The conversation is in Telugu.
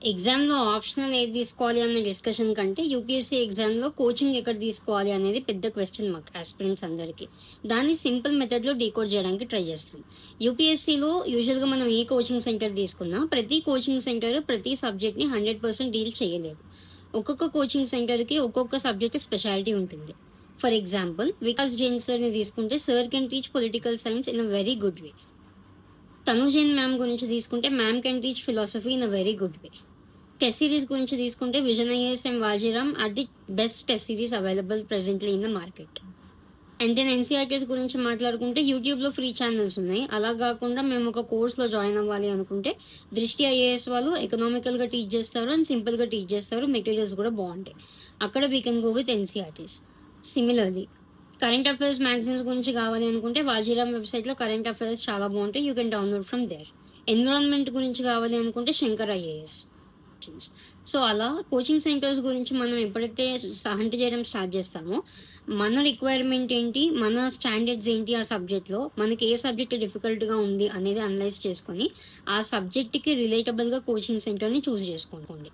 ఎగ్జామ్‌లో ఆప్షనల్ ఏది తీసుకోవాలి అన్న డిస్కషన్ కంటే, యూపీఎస్సీ ఎగ్జామ్‌లో కోచింగ్ ఎక్కడ తీసుకోవాలి అనేది పెద్ద క్వెషన్ మార్క్ యాస్పిరెంట్స్ అందరికీ. దాన్ని సింపుల్ మెథడ్‌లో డీకోడ్ చేయడానికి ట్రై చేస్తాం. యూపీఎస్సీలో యూజువల్‌గా మనం ఏ కోచింగ్ సెంటర్ తీసుకున్నా, ప్రతి కోచింగ్ సెంటర్ ప్రతి సబ్జెక్ట్‌ని 100% డీల్ చేయలేవు. ఒక్కొక్క కోచింగ్ సెంటర్‌కి ఒక్కొక్క సబ్జెక్ట్ స్పెషాలిటీ ఉంటుంది. ఫర్ ఎగ్జాంపుల్, వికాస్ జైన్ సార్‌ని తీసుకుంటే, sir can teach political science in a very good way. తను జైన్ మ్యామ్ గురించి తీసుకుంటే, ma'am can teach philosophy in a very good way. Test series గురించి తీసుకుంటే, vision IAS and Vajiram are the best test series available presently in the market. And then NCERTs గురించి మాట్లాడుకుంటే, యూట్యూబ్లో ఫ్రీ ఛానల్స్ ఉన్నాయి. అలా కాకుండా మేము ఒక కోర్స్లో జాయిన్ అవ్వాలి అనుకుంటే, దృష్టి ఐఏఎస్ వాళ్ళు ఎకనామికల్గా టీచ్ చేస్తారు అండ్ సింపుల్గా టీచ్ చేస్తారు. మెటీరియల్స్ కూడా బాగుంటాయి. అక్కడ we can go with NCERTs. Similarly current affairs magazines గురించి కావాలి అనుకుంటే, వాజీరామ్ వెబ్సైట్లో కరెంట్ అఫైర్స్ చాలా బాగుంటాయి. You can download from there. Environment గురించి కావాలి అనుకుంటే, శంకర్ ఐఏఎస్. సో అలా కోచింగ్ సెంటర్స్ గురించి మనం ఎప్పుడైతే హంట్ చేయడం స్టార్ట్ చేస్తామో, మన రిక్వైర్మెంట్ ఏంటి, మన స్టాండర్డ్స్ ఏంటి, ఆ సబ్జెక్ట్లో మనకి ఏ సబ్జెక్ట్ డిఫికల్ట్గా ఉంది అనేది అనలైజ్ చేసుకొని, ఆ సబ్జెక్ట్కి రిలేటబుల్గా కోచింగ్ సెంటర్ని చూస్ చేసుకోండి.